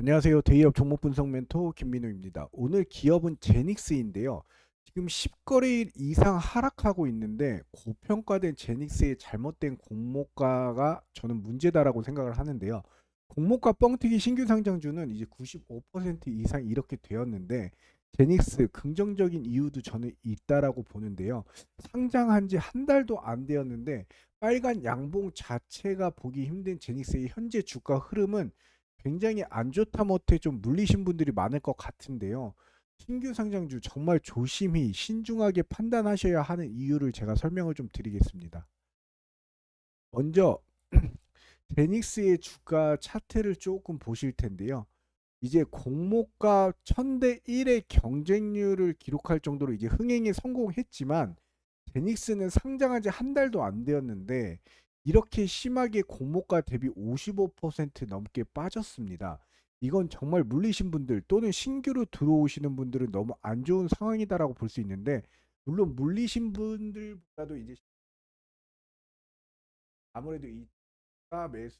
안녕하세요. 대기업 종목 분석 멘토 김민우입니다. 오늘 기업은 제닉스인데요. 지금 10거래일 이상 하락하고 있는데 고평가된 제닉스의 잘못된 공모가가 저는 문제다라고 생각을 하는데요. 공모가 뻥튀기 신규 상장주는 이제 95% 이상 이렇게 되었는데 제닉스 긍정적인 이유도 저는 있다라고 보는데요. 상장한 지 한 달도 안 되었는데 빨간 양봉 자체가 보기 힘든 제닉스의 현재 주가 흐름은 굉장히 안 좋다 못해 좀 물리신 분들이 많을 것 같은데요. 신규 상장주 정말 조심히 신중하게 판단하셔야 하는 이유를 제가 설명을 좀 드리겠습니다. 먼저 제닉스의 주가 차트를 조금 보실 텐데요. 이제 공모가 1000대 1의 경쟁률을 기록할 정도로 이제 흥행에 성공했지만 제닉스는 상장한 지 한 달도 안 되었는데 이렇게 심하게 공모가 대비 55% 넘게 빠졌습니다. 이건 정말 물리신 분들 또는 신규로 들어오시는 분들은 너무 안 좋은 상황이다라고 볼 수 있는데, 물론 물리신 분들보다도 이제 아무래도 이 주가 매수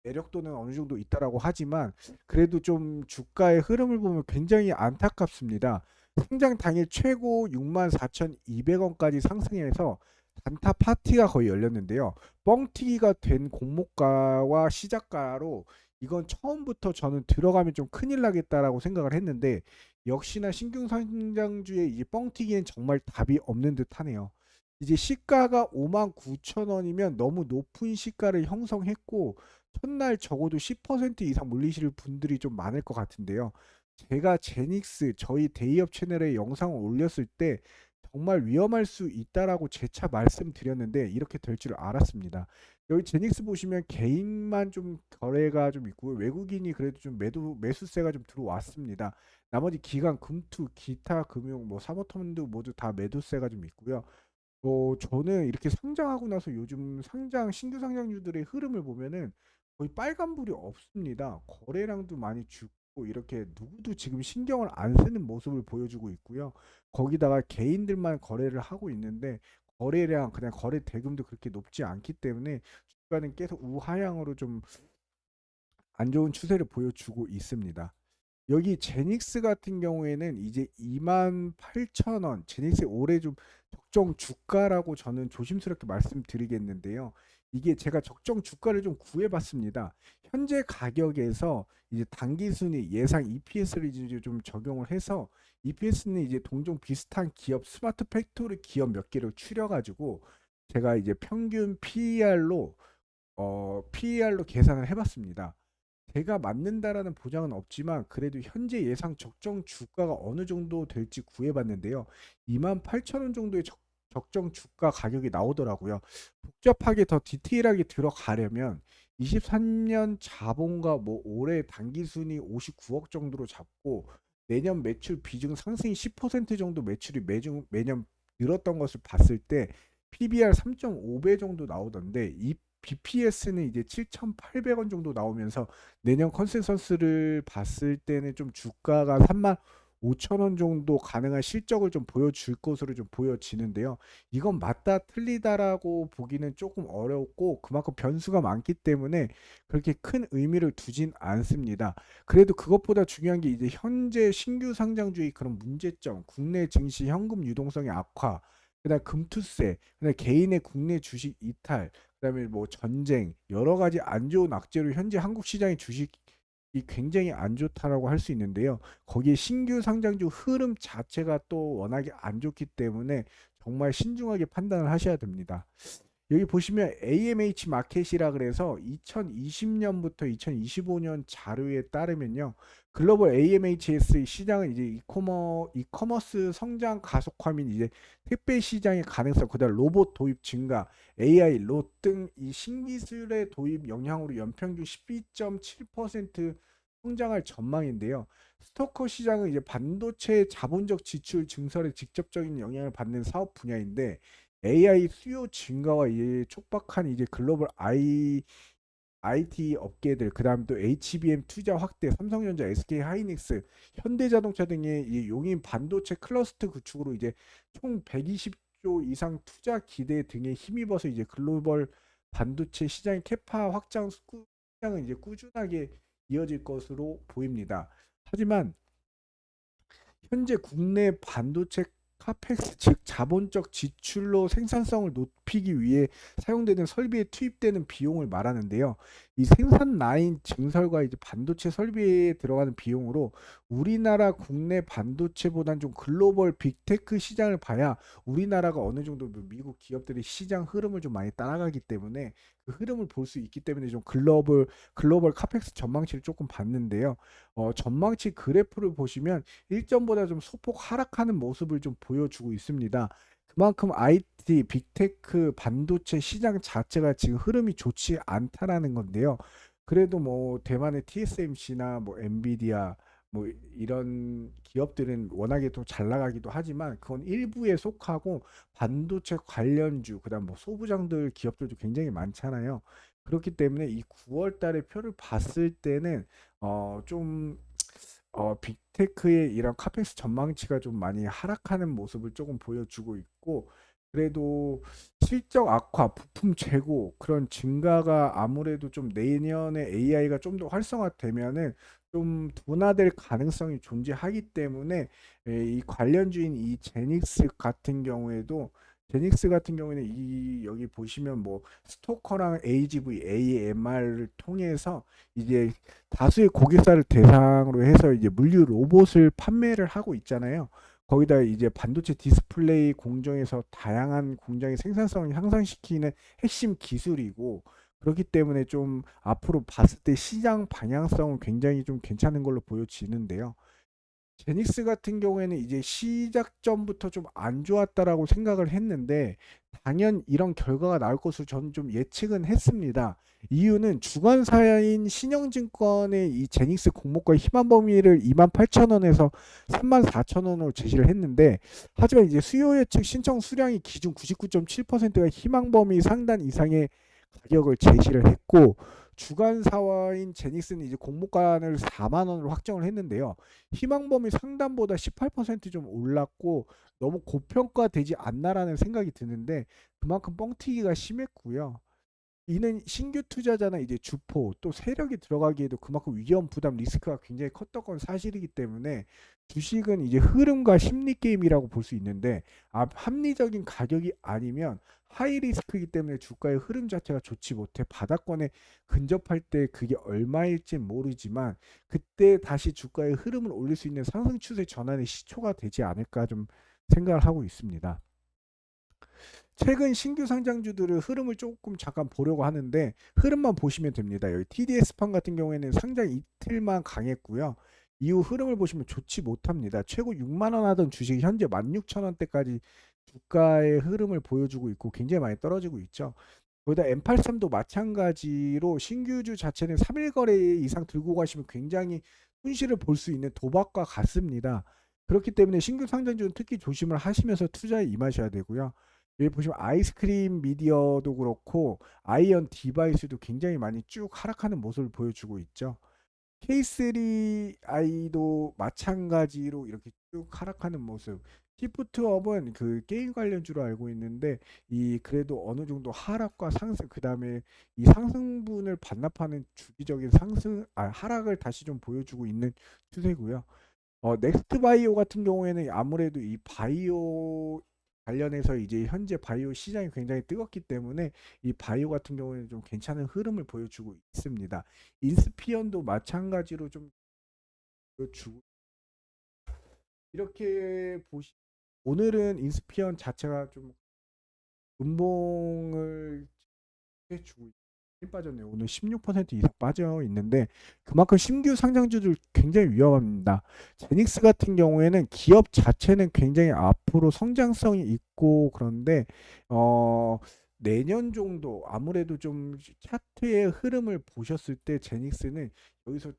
매력도는 어느 정도 있다라고 하지만 그래도 좀 주가의 흐름을 보면 굉장히 안타깝습니다. 상장 당일 최고 64,200원까지 상승해서 단타 파티가 거의 열렸는데요. 뻥튀기가 된 공모가와 시작가로 이건 처음부터 저는 들어가면 좀 큰일 나겠다라고 생각을 했는데, 역시나 신규 상장주의 이 뻥튀기엔 정말 답이 없는 듯하네요. 이제 시가가 59,000원이면 너무 높은 시가를 형성했고 첫날 적어도 10% 이상 물리실 분들이 좀 많을 것 같은데요. 제가 제닉스 저희 대기업 채널에 영상을 올렸을 때 정말 위험할 수 있다라고 재차 말씀드렸는데 이렇게 될 줄 알았습니다. 여기 제닉스 보시면 개인만 좀 거래가 좀 있고 외국인이 그래도 좀 매수세가 좀 들어왔습니다. 나머지 기관, 금투, 기타 금융, 뭐 사모펀드 모두 다 매도세가 좀 있고요. 저는 이렇게 상장하고 나서 요즘 신규 상장주들의 흐름을 보면은 거의 빨간불이 없습니다. 거래량도 많이 죽고 이렇게 누구도 지금 신경을 안 쓰는 모습을 보여주고 있고요. 거기다가 개인들만 거래를 하고 있는데 거래량, 그냥 거래 대금도 그렇게 높지 않기 때문에 주가는 계속 우하향으로 좀 안 좋은 추세를 보여주고 있습니다. 여기 제닉스 같은 경우에는 이제 28,000원, 제닉스 올해 좀 적정 주가라고 저는 조심스럽게 말씀드리겠는데요. 이게 제가 적정 주가를 좀 구해봤습니다. 현재 가격에서 이제 단기순위 예상 EPS를 이제 좀 적용을 해서, EPS는 이제 동종 비슷한 기업 스마트 팩토리 기업 몇 개를 추려가지고 제가 이제 평균 PER로 계산을 해봤습니다. 제가 맞는다라는 보장은 없지만 그래도 현재 예상 적정 주가가 어느 정도 될지 구해봤는데요. 28,000원 정도의 적정 주가 가격이 나오더라고요. 복잡하게 더 디테일하게 들어가려면 23년 자본과 뭐 올해 단기순이 59억 정도로 잡고 내년 매출 비중 상승이 10% 정도 매출이 매년 늘었던 것을 봤을 때 PBR 3.5배 정도 나오던데, 이 BPS는 이제 7,800원 정도 나오면서 내년 컨센서스를 봤을 때는 좀 주가가 3만 5천 원 정도 가능한 실적을 좀 보여줄 것으로 좀 보여지는데요. 이건 맞다 틀리다라고 보기는 조금 어렵고 그만큼 변수가 많기 때문에 그렇게 큰 의미를 두진 않습니다. 그래도 그것보다 중요한 게 이제 현재 신규 상장주의 그런 문제점, 국내 증시 현금 유동성의 악화, 그다음 금투세, 그다음 개인의 국내 주식 이탈, 그다음에 뭐 전쟁, 여러 가지 안 좋은 악재로 현재 한국 시장의 주식이 굉장히 안 좋다라고 할 수 있는데요. 거기에 신규 상장주 흐름 자체가 또 워낙에 안 좋기 때문에 정말 신중하게 판단을 하셔야 됩니다. 여기 보시면 AMH 마켓이라 그래서 2020년부터 2025년 자료에 따르면요. 글로벌 AMHS 시장은 이제 이커머스 성장 가속화 및 이제 택배 시장의 가능성, 그다음 로봇 도입 증가, AI, 로 등 이 신기술의 도입 영향으로 연평균 12.7% 성장할 전망인데요. 스토커 시장은 이제 반도체 자본적 지출 증설에 직접적인 영향을 받는 사업 분야인데, AI 수요 증가와 이제 촉박한 이제 글로벌 IT 업계들, 그다음 또 HBM 투자 확대, 삼성전자, SK 하이닉스, 현대자동차 등의 이 용인 반도체 클러스터 구축으로 이제 총 120조 이상 투자 기대 등에 힘입어서 이제 글로벌 반도체 시장의 캐파 확장 시장은 이제 꾸준하게 이어질 것으로 보입니다. 하지만 현재 국내 반도체 카펙스 즉 자본적 지출로 생산성을 높이기 위해 사용되는 설비에 투입되는 비용을 말하는데요. 이 생산 라인 증설과 이제 반도체 설비에 들어가는 비용으로 우리나라 국내 반도체보다는 좀 글로벌 빅테크 시장을 봐야 우리나라가 어느 정도 미국 기업들의 시장 흐름을 좀 많이 따라가기 때문에 그 흐름을 볼 수 있기 때문에 좀 글로벌 카펙스 전망치를 조금 봤는데요. 전망치 그래프를 보시면 일전보다 좀 소폭 하락하는 모습을 좀 보여주고 있습니다. 그만큼 IT, 빅테크, 반도체 시장 자체가 지금 흐름이 좋지 않다라는 건데요. 그래도 뭐 대만의 TSMC나 뭐 엔비디아 뭐 이런 기업들은 워낙에 또 잘 나가기도 하지만 그건 일부에 속하고 반도체 관련주, 그다음 뭐 소부장들 기업들도 굉장히 많잖아요. 그렇기 때문에 이 9월 달에 표를 봤을 때는 좀 빅테크의 이런 카펙스 전망치가 좀 많이 하락하는 모습을 조금 보여주고 있고, 그래도 실적 악화, 부품 재고 그런 증가가 아무래도 좀 내년에 AI가 좀 더 활성화되면은 좀 둔화될 가능성이 존재하기 때문에 이 관련주인 이 제닉스 같은 경우에는 이 여기 보시면 뭐 스토커랑 AGV, AMR을 통해서 이제 다수의 고객사를 대상으로 해서 이제 물류 로봇을 판매를 하고 있잖아요. 거기다 이제 반도체 디스플레이 공정에서 다양한 공정의 생산성을 향상시키는 핵심 기술이고, 그렇기 때문에 좀 앞으로 봤을 때 시장 방향성은 굉장히 좀 괜찮은 걸로 보여지는데요. 제닉스 같은 경우에는 이제 시작점부터 좀 안 좋았다라고 생각을 했는데 당연 이런 결과가 나올 것으로 저는 좀 예측은 했습니다. 이유는 주관사인 신영증권의 이 제닉스 공모가 희망 범위를 28,000원에서 34,000원으로 제시를 했는데, 하지만 이제 수요 예측 신청 수량이 기준 99.7%가 희망 범위 상단 이상의 가격을 제시를 했고, 주관사와인 제닉스는 이제 공모가를 4만 원으로 확정을 했는데요. 희망범위 상단보다 18%좀 올랐고 너무 고평가되지 않나라는 생각이 드는데 그만큼 뻥튀기가 심했고요. 이는 신규 투자자나 이제 주포 또 세력이 들어가기에도 그만큼 위험 부담 리스크가 굉장히 컸던 건 사실이기 때문에 주식은 이제 흐름과 심리 게임이라고 볼 수 있는데, 합리적인 가격이 아니면 하이 리스크이기 때문에 주가의 흐름 자체가 좋지 못해 바닥권에 근접할 때 그게 얼마일진 모르지만 그때 다시 주가의 흐름을 올릴 수 있는 상승 추세 전환의 시초가 되지 않을까 좀 생각을 하고 있습니다. 최근 신규 상장주들의 흐름을 조금 잠깐 보려고 하는데 흐름만 보시면 됩니다. 여기 TDS판 같은 경우에는 상장 이틀만 강했고요. 이후 흐름을 보시면 좋지 못합니다. 최고 6만 원 하던 주식이 현재 16,000원대까지 주가의 흐름을 보여주고 있고 굉장히 많이 떨어지고 있죠. 거기다 M83도 마찬가지로 신규주 자체는 3일 거래 이상 들고 가시면 굉장히 손실을 볼 수 있는 도박과 같습니다. 그렇기 때문에 신규 상장주는 특히 조심을 하시면서 투자에 임하셔야 되고요. 여기 보시면 아이스크림 미디어도 그렇고 아이언 디바이스도 굉장히 많이 쭉 하락하는 모습을 보여주고 있죠. K3I도 마찬가지로 이렇게 쭉 하락하는 모습. 시프트업은 그 게임 관련주로 알고 있는데 이 그래도 어느 정도 하락과 상승, 그다음에 이 상승분을 반납하는 주기적인 하락을 다시 좀 보여주고 있는 추세고요. 넥스트 바이오 같은 경우에는 아무래도 이 바이오 관련해서 이제 현재 바이오 시장이 굉장히 뜨겁기 때문에 이 바이오 같은 경우에는 좀 괜찮은 흐름을 보여주고 있습니다. 인스피언도 마찬가지로 좀 보여주고, 이렇게 보시 오늘은 인스피언 자체가 좀 분봉을 해주고 힘 빠졌네요. 오늘 16% 이상 빠져 있는데 그만큼 신규 상장주들 굉장히 위험합니다. 제닉스 같은 경우에는 기업 자체는 굉장히 앞으로 성장성이 있고 그런데 내년 정도 아무래도 좀 차트의 흐름을 보셨을 때 제닉스는 여기서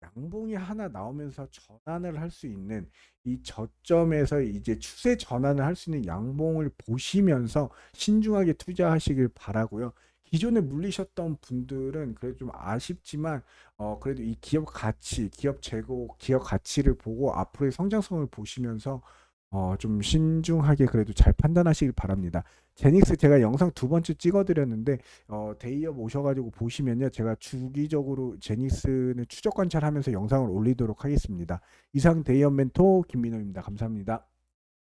양봉이 하나 나오면서 전환을 할 수 있는 이 저점에서 이제 추세 전환을 할 수 있는 양봉을 보시면서 신중하게 투자하시길 바라고요. 기존에 물리셨던 분들은 그래도 좀 아쉽지만 그래도 이 기업 가치, 기업 재고, 기업 가치를 보고 앞으로의 성장성을 보시면서 좀 신중하게 그래도 잘 판단하시길 바랍니다. 제닉스 제가 영상 두 번째 찍어드렸는데 데이업 오셔가지고 보시면요. 제가 주기적으로 제닉스는 추적 관찰하면서 영상을 올리도록 하겠습니다. 이상 데이업 멘토 김민호입니다. 감사합니다.